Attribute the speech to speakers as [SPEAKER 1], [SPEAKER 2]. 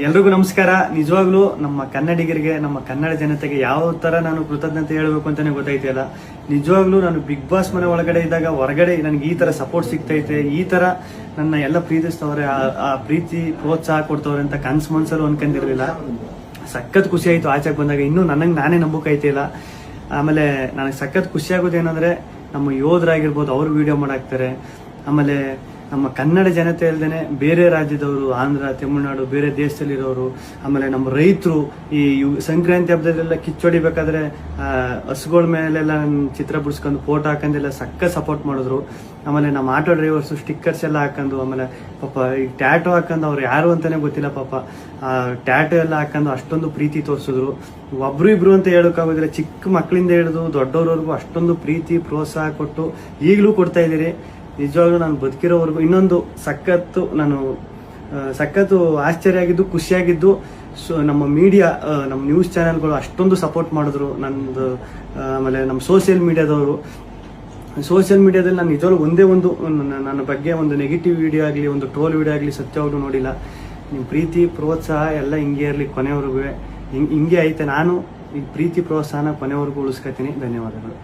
[SPEAKER 1] ಎಲ್ರಿಗೂ ನಮಸ್ಕಾರ. ನಿಜವಾಗ್ಲೂ ನಮ್ಮ ಕನ್ನಡಿಗರಿಗೆ, ನಮ್ಮ ಕನ್ನಡ ಜನತೆಗೆ ಯಾವ ತರ ನಾನು ಕೃತಜ್ಞತೆ ಹೇಳಬೇಕು ಅಂತಾನೆ ಗೊತ್ತಾಯ್ತಿಲ್ಲ. ನಿಜವಾಗ್ಲೂ ನಾನು ಬಿಗ್ ಬಾಸ್ ಮನೆ ಒಳಗಡೆ ಇದ್ದಾಗ ಹೊರಗಡೆ ನನಗೆ ಈ ತರ ಸಪೋರ್ಟ್ ಸಿಗ್ತೈತೆ, ಈ ತರ ನನ್ನ ಎಲ್ಲ ಪ್ರೀತಿಸ್ತವ್ರೆ, ಆ ಪ್ರೀತಿ ಪ್ರೋತ್ಸಾಹ ಕೊಡ್ತವ್ರೆ ಅಂತ ಕನ್ಸ್ ಮನ್ಸಲ್ಲೂ ಅನ್ಕೊಂಡಿರ್ಲಿಲ್ಲ. ಸಖತ್ ಖುಷಿ ಆಯ್ತು ಆಚೆಗೆ ಬಂದಾಗ. ಇನ್ನೂ ನನಗೆ ನಾನೇ ನಂಬಕಾಯ್ತಿಲ್ಲ. ಆಮೇಲೆ ನನಗೆ ಸಖತ್ ಖುಷಿ ಆಗೋದೇನಂದ್ರೆ ನಮ್ಮ ಯೋಧರಾಗಿರ್ಬೋದು, ಅವ್ರು ವಿಡಿಯೋ ಮಾಡಾಕ್ತಾರೆ. ಆಮೇಲೆ ನಮ್ಮ ಕನ್ನಡ ಜನತೆ ಅಲ್ಲದೆ ಬೇರೆ ರಾಜ್ಯದವರು, ಆಂಧ್ರ, ತಮಿಳುನಾಡು, ಬೇರೆ ದೇಶದಲ್ಲಿರೋರು, ಆಮೇಲೆ ನಮ್ಮ ರೈತರು ಈ ಸಂಕ್ರಾಂತಿ ಹಬ್ಬದಲ್ಲೆಲ್ಲ ಕಿಚ್ಚೊಡಿಬೇಕಾದ್ರೆ ಹಸುಗಳ ಮೇಲೆಲ್ಲ ಚಿತ್ರ ಬಿಡಿಸ್ಕೊಂಡು ಫೋಟೋ ಹಾಕೊಂಡೆಲ್ಲ ಸಕ್ಕ ಸಪೋರ್ಟ್ ಮಾಡಿದ್ರು. ಆಮೇಲೆ ನಮ್ಮ ಆಟೋ ಡ್ರೈವರ್ಸು ಸ್ಟಿಕ್ಕರ್ಸ್ ಎಲ್ಲ ಹಾಕೊಂಡು, ಆಮೇಲೆ ಪಾಪ ಈ ಟ್ಯಾಟೋ ಹಾಕೊಂಡು ಅವ್ರು ಯಾರು ಅಂತಾನೆ ಗೊತ್ತಿಲ್ಲ ಪಾಪ, ಟ್ಯಾಟೋ ಎಲ್ಲ ಹಾಕೊಂಡು ಅಷ್ಟೊಂದು ಪ್ರೀತಿ ತೋರಿಸಿದ್ರು. ಒಬ್ರು ಇಬ್ರು ಅಂತ ಹೇಳೋಕ್ಕಾಗೋದಿಲ್ಲ, ಚಿಕ್ಕ ಮಕ್ಕಳಿಂದ ಹಿಡಿದು ದೊಡ್ಡವ್ರವರೆಗೂ ಅಷ್ಟೊಂದು ಪ್ರೀತಿ ಪ್ರೋತ್ಸಾಹ ಕೊಟ್ಟು ಈಗಲೂ ಕೊಡ್ತಾ ಇದ್ದೀರಿ. ನಿಜವಾಗ್ಲೂ ನಾನು ಬದುಕಿರೋವರೆಗೂ ಇನ್ನೊಂದು ಸಖತ್ತು ಆಶ್ಚರ್ಯ ಆಗಿದ್ದು, ಖುಷಿಯಾಗಿದ್ದು ನಮ್ಮ ಮೀಡಿಯಾ, ನಮ್ಮ ನ್ಯೂಸ್ ಚಾನೆಲ್ಗಳು ಅಷ್ಟೊಂದು ಸಪೋರ್ಟ್ ಮಾಡಿದ್ರು ನಂದು. ಆಮೇಲೆ ನಮ್ಮ ಸೋಷಿಯಲ್ ಮೀಡಿಯಾದಲ್ಲಿ ನಾನು ನಿಜವಾಗ್ಲೂ ಒಂದೇ ಒಂದು ನನ್ನ ಬಗ್ಗೆ ಒಂದು ನೆಗೆಟಿವ್ ವಿಡಿಯೋ ಆಗಲಿ, ಒಂದು ಟ್ರೋಲ್ ವಿಡಿಯೋ ಆಗಲಿ ಸತ್ಯವಾಗ್ಲೂ ನೋಡಿಲ್ಲ. ನಿಮ್ಮ ಪ್ರೀತಿ ಪ್ರೋತ್ಸಾಹ ಎಲ್ಲ ಹಿಂಗೆ ಇರಲಿ ಕೊನೆವರೆಗೂ, ಹಿಂಗೆ ಐತೆ. ನಾನು ಈ ಪ್ರೀತಿ ಪ್ರೋತ್ಸಾಹನ ಕೊನೆವರೆಗೂ ಉಳಿಸ್ಕೊತೀನಿ. ಧನ್ಯವಾದಗಳು.